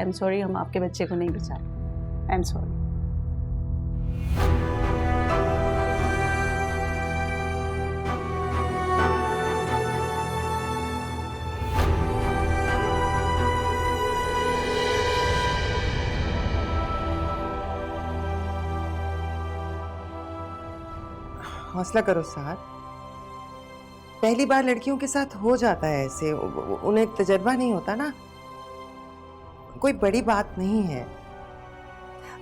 Am sorry, हम आपके बच्चे को नहीं बचा पाए। I am sorry. हौसला करो साहब, पहली बार लड़कियों के साथ हो जाता है ऐसे, उन्हें तजर्बा नहीं होता ना, कोई बड़ी बात नहीं है।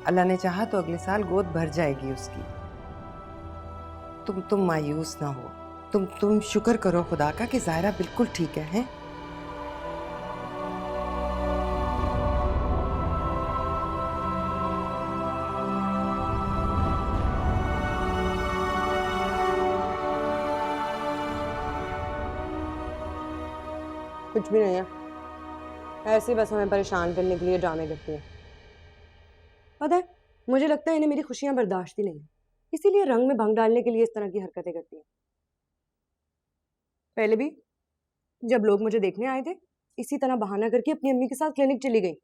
अल्लाह ने चाहा तो अगले साल गोद भर जाएगी उसकी। तुम मायूस ना हो, तुम शुक्र करो खुदा का कि ज़ायरा बिल्कुल ठीक है, हैं? कुछ भी नहीं है, ऐसे बस हमें परेशान करने के लिए ड्रामे करती है। पता है, मुझे लगता है इन्हें मेरी खुशियां बर्दाश्त ही नहीं है, इसीलिए रंग में भंग डालने के लिए इस तरह की हरकतें करती है। पहले भी जब लोग मुझे देखने आए थे, इसी तरह बहाना करके अपनी अम्मी के साथ क्लिनिक चली गई,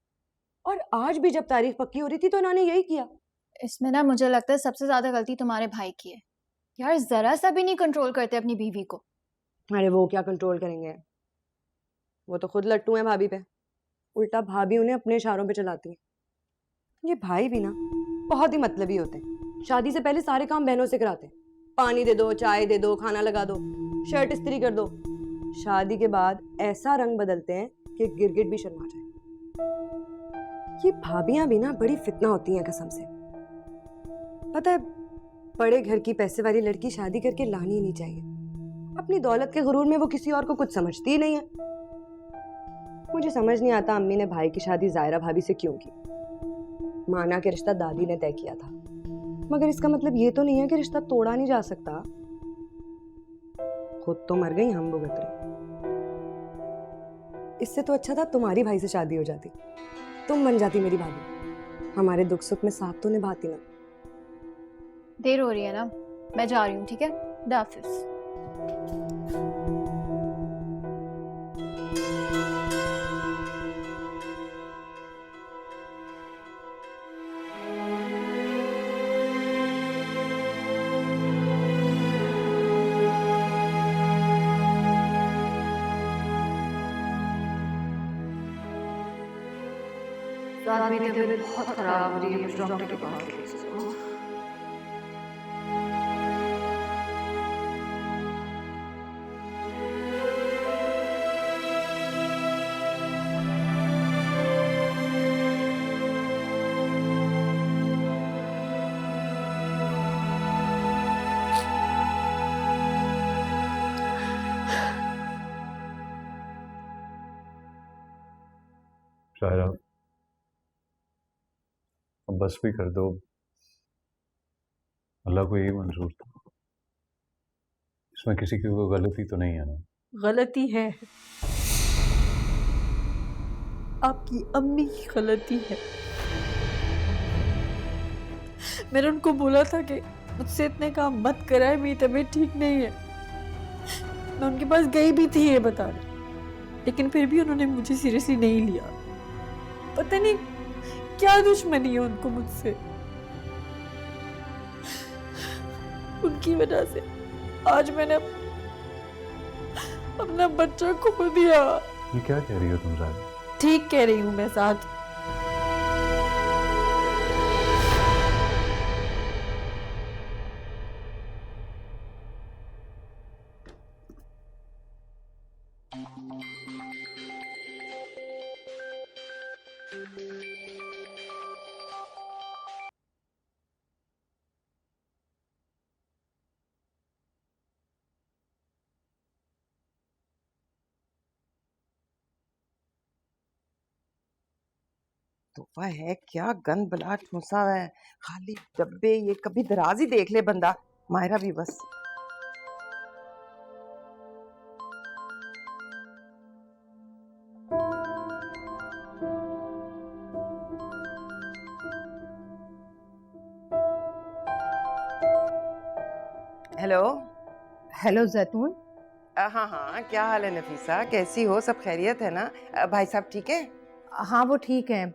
और आज भी जब तारीख पक्की हो रही थी तो इन्होंने यही किया। इसमें ना मुझे लगता है सबसे ज्यादा गलती तुम्हारे भाई की है यार, जरा सा भी नहीं कंट्रोल करते अपनी बीवी को। अरे वो क्या कंट्रोल करेंगे, वो तो खुद लट्टू हैं भाभी पे, उल्टा भाभी उन्हें अपने इशारों पे चलाती है। ये भाई भी ना बहुत ही मतलबी होते हैं, शादी से पहले सारे काम बहनों से कराते हैं, पानी दे दो, चाय दे दो, खाना लगा दो, शर्ट इस्त्री कर दो। शादी के बाद ऐसा रंग बदलते हैं कि गिरगिट भी शर्मा जाए। ये भाभियां भी ना बड़ी फितना होती हैं कसम से। पता है, बड़े घर की पैसे वाली लड़की शादी करके लानी ही नहीं चाहिए, अपनी दौलत के गुरूर में वो किसी और को कुछ समझती ही नहीं है। मुझे समझ नहीं आता अम्मी ने भाई की शादी ज़ायरा भाभी से क्यों की। माना कि रिश्ता दादी ने तय किया था, मगर इसका मतलब ये तो नहीं है कि रिश्ता तोड़ा नहीं जा सकता। खुद तो मर गई, हम भुगत रहे। इससे तो अच्छा था तुम्हारी भाई से शादी हो जाती, तुम बन जाती मेरी भाभी, हमारे दुख सुख में साथ तो निभाती ना। देर हो रही है ना, मैं जा रही हूँ, ठीक है? दाफिज। रात मेरी तबीयत बहुत खराब हो रही है, मुझे डॉक्टर के पास लेके चलो। ज़ायरा, अब बस भी कर दो, अल्लाह को यही मंजूर था, इसमें किसी की कोई गलती तो नहीं है ना? गलती है, आपकी अम्मी की गलती है। मैंने उनको बोला था कि मुझसे इतने काम मत कराए, मेरी तबीयत ठीक नहीं है। मैं उनके पास गई भी थी ये बताने, लेकिन फिर भी उन्होंने मुझे सीरियसली नहीं लिया। पता नहीं क्या दुश्मनी है उनको मुझसे। उनकी वजह से आज मैंने अपना बच्चा खो दिया। ये क्या कह रही हो तुम ज़ायरा? ठीक कह रही हूँ मैं साथ। तोहफा है क्या, गंद बला ठूसा है, खाली डब्बे, ये कभी दराज ही देख ले बंदा। मायरा भी बस। हेलो। हेलो जैतून। हाँ हाँ, क्या हाल है नफीसा, कैसी हो, सब खैरियत है ना? भाई साहब ठीक है? हाँ वो ठीक है,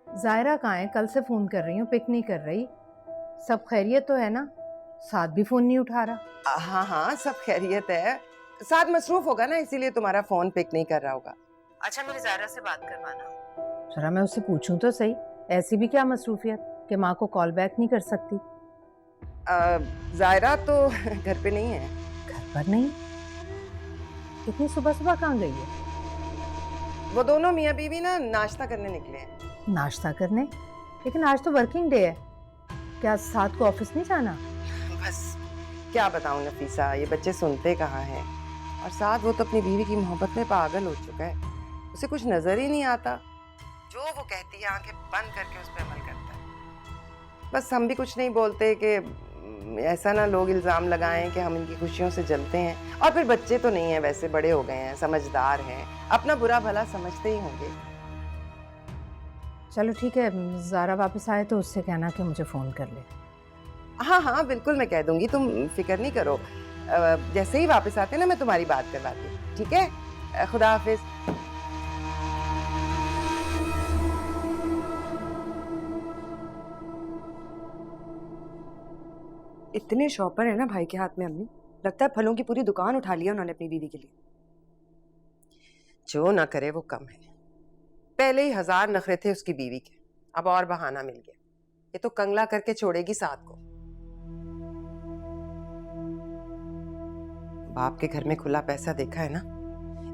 जायरा कहाँ है? कल से फ़ोन कर रही हूँ, पिक नहीं कर रही। सब खैरियत तो है ना? साथ भी फ़ोन नहीं उठा रहा। हाँ हाँ, सब खैरियत है। साथ मसरूफ होगा ना, इसीलिए तुम्हारा फोन पिक नहीं कर रहा होगा। अच्छा, मेरी जायरा से बात करवाना। जरा मैं उससे पूछूं तो सही, ऐसी भी क्या मसरूफियत कि माँ को कॉल बैक नहीं कर सकती? जायरा तो घर पे नहीं है। घर पर नहीं? इतनी सुबह सुबह कहाँ गई है? वो दोनों मियाँ बीवी ना नाश्ता करने निकले हैं। नाश्ता करने? लेकिन आज तो वर्किंग डे है, क्या साथ को ऑफिस नहीं जाना? बस क्या बताऊं नफीसा, ये बच्चे सुनते कहाँ हैं। और साथ वो तो अपनी बीवी की मोहब्बत में पागल हो चुका है, उसे कुछ नजर ही नहीं आता। जो वो कहती है आंखें बंद करके उस पर अमल करता है। बस हम भी कुछ नहीं बोलते कि ऐसा ना लोग इल्जाम लगाएं कि हम इनकी खुशियों से जलते हैं। और फिर बच्चे तो नहीं है, वैसे बड़े हो गए हैं, समझदार हैं, अपना बुरा भला समझते ही होंगे। चलो ठीक है, ज़ारा वापस आए तो उससे कहना कि मुझे फ़ोन कर ले। हाँ हाँ बिल्कुल, मैं कह दूंगी, तुम फिक्र नहीं करो। जैसे ही वापस आते ना मैं तुम्हारी बात करवाती हूँ, ठीक है? खुदा हाफिज। इतने शॉपर है ना भाई के हाथ में अम्मी, लगता है फलों की पूरी दुकान उठा लिया उन्होंने अपनी बीवी के लिए। जो ना करे वो कम है। पहले ही 1000 नखरे थे उसकी बीवी के, अब और बहाना मिल गया। ये तो कंगला करके छोड़ेगी साथ को। बाप के घर में खुला पैसा देखा है ना,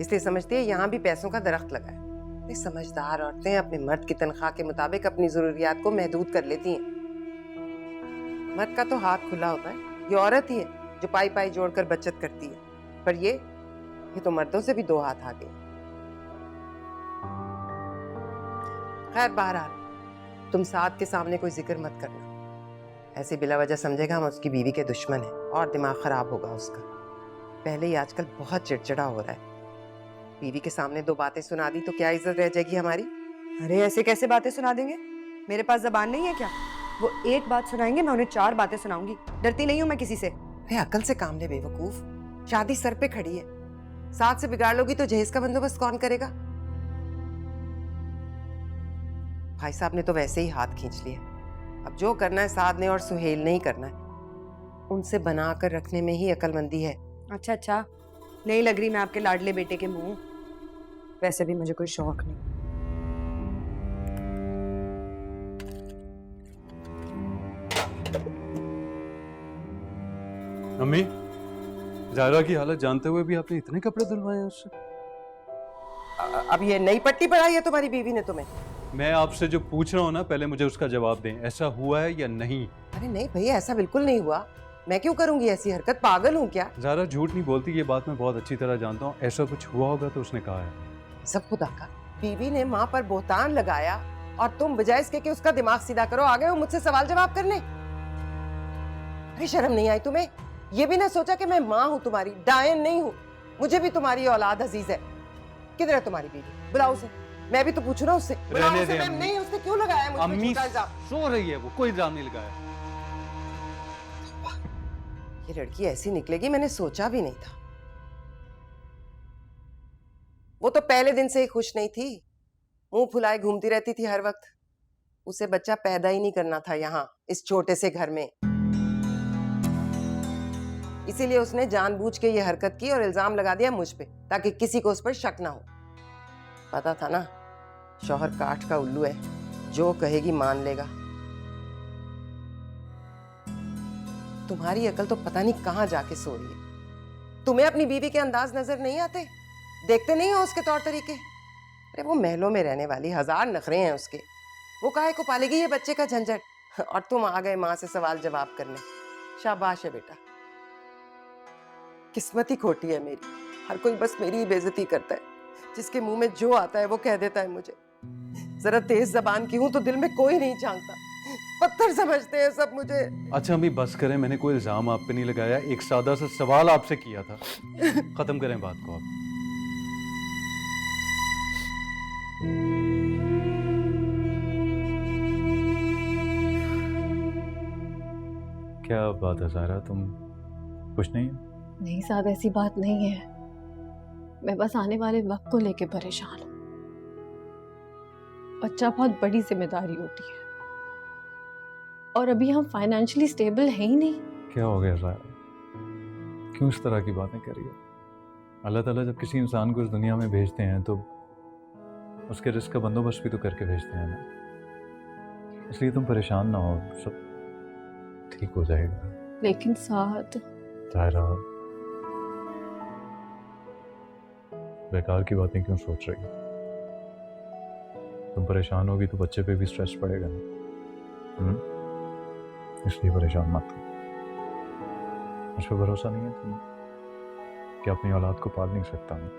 इसलिए समझती है यहाँ भी पैसों का दरख्त लगा है। ये समझदार औरतें अपने मर्द की तनख्वाह के मुताबिक अपनी जरूरियात को महदूद कर लेती हैं। मर्द का तो हाथ खुला होता है, ये औरत ही है जो पाई पाई जोड़कर बचत करती है। पर ये तो मर्दों से भी 2 हाथ आगे। खैर बहरहाल, तुम साथ के सामने कोई जिक्र मत करना, ऐसे बिला वजह समझेगा हम उसकी बीवी के दुश्मन हैं और दिमाग खराब होगा उसका। पहले ही आजकल बहुत चिड़चिड़ा हो रहा है। बीवी के सामने 2 बातें सुना दी तो क्या इज्जत रह जाएगी हमारी? अरे ऐसे कैसे बातें सुना देंगे? मेरे पास जबान नहीं है क्या? वो एक बात सुनाएंगे, मैं उन्हें 4 बातें सुनाऊंगी। डरती नहीं हूं मैं किसी से। अरे अकल से काम ले बेवकूफ, शादी सर पे खड़ी है, साथ से बिगाड़ लोगी तो जहेज का बंदोबस्त कौन करेगा? भाई साहब ने तो वैसे ही हाथ खींच लिए, अब जो करना है साद ने और सुहेल ने ही करना है। उनसे बना कर रखने में ही अकलमंदी है। अच्छा अच्छा, नहीं लग रही मैं आपके लाडले बेटे के मुंह। वैसे भी मुझे कोई शौक नहीं। अम्मी, जायरा की हालत जानते हुए भी आपने इतने कपड़े धुलवाए हैं उससे? अब ये नई पट्टी पढ़ाई है तुम्हारी बीवी ने तुम्हें? मैं आपसे जो पूछ रहा हूँ ना, पहले मुझे उसका जवाब दें, ऐसा हुआ है या नहीं? अरे नहीं भैया, ऐसा बिल्कुल नहीं हुआ। मैं क्यों करूंगी ऐसी हरकत, पागल हूँ क्या? जायरा झूठ नहीं बोलती, ये बात मैं बहुत अच्छी तरह जानता हूँ। ऐसा कुछ हुआ होगा तो उसने कहा है। सब खुदा का, बीवी ने माँ पर बोहतान लगाया और तुम बजाय इसके कि उसका दिमाग सीधा करो आ गए हो मुझसे सवाल जवाब करने। अरे शर्म नहीं आई तुम्हें? ये भी ना सोचा कि मैं माँ हूँ तुम्हारी, डायन नहीं हूँ। मुझे भी तुम्हारी औलाद अजीज है। किधर है तुम्हारी बीवी? बुलाओ उसे, मैं भी तो पूछू ना उससे। रहने दे मैं नहीं, उसने क्यों लगाया मुझ पे अम्मी, झूठा इल्जाम? सो रही है वो, कोई इल्जाम नहीं लगाया। ये लड़की ऐसी निकलेगी मैंने सोचा भी नहीं था। वो तो पहले दिन से ही खुश नहीं थी, मुंह फुलाए घूमती रहती थी हर वक्त। उसे बच्चा पैदा ही नहीं करना था यहाँ इस छोटे से घर में, इसीलिए उसने जानबूझ के ये हरकत की और इल्जाम लगा दिया मुझ पे, ताकि किसी को उस पर शक ना हो। पता था ना शौहर काठ का उल्लू है, जो कहेगी मान लेगा। तुम्हारी अकल तो पता नहीं कहाँ जाके सो रही है। तुम्हें अपनी बीवी के अंदाज नजर नहीं आते? देखते नहीं हो उसके तौर तरीके? अरे वो महलों में रहने वाली, 1000 नखरे हैं उसके, वो काहे को पालेगी ये बच्चे का झंझट? और तुम आ गए माँ से सवाल जवाब करने। शाबाश है बेटा, किस्मत ही खोटी है मेरी। हर कोई बस मेरी ही बेइज्जती करता है, जिसके मुंह में जो आता है वो कह देता है मुझे। जरा तेज जबान की हूं तो दिल में कोई नहीं झांकता, पत्थर समझते हैं सब मुझे। अच्छा अम्मी बस करें, मैंने कोई इल्जाम आप पे नहीं लगाया, एक सादा सा सवाल आपसे किया था। खत्म करें बात को आप। क्या बात है जायरा, तुम खुश नहीं हो? नहीं साहब, ऐसी बात नहीं है, मैं बस आने वाले वक्त को लेके परेशान हूँ। बच्चा बहुत बड़ी जिम्मेदारी होती है, और अभी हम फाइनेंशियली स्टेबल है ही नहीं। क्या हो गया साहब, क्यों इस तरह की बातें करी है? अल्लाह ताला जब किसी इंसान को इस दुनिया में भेजते हैं तो उसके रिस्क का बंदोबस्त भी तो करके भेजते हैं ना। इसलिए तुम परेशान ना हो, सब ठीक हो जाएगा। लेकिन साथ तायरा, बेकार की बातें क्यों सोच रही हो? तुम परेशान होगी तो बच्चे पे भी स्ट्रेस पड़ेगा ना। इसलिए परेशान मत हो। मुझ पर भरोसा नहीं है तुम्हें कि अपनी औलाद को पाल नहीं सकता मैं?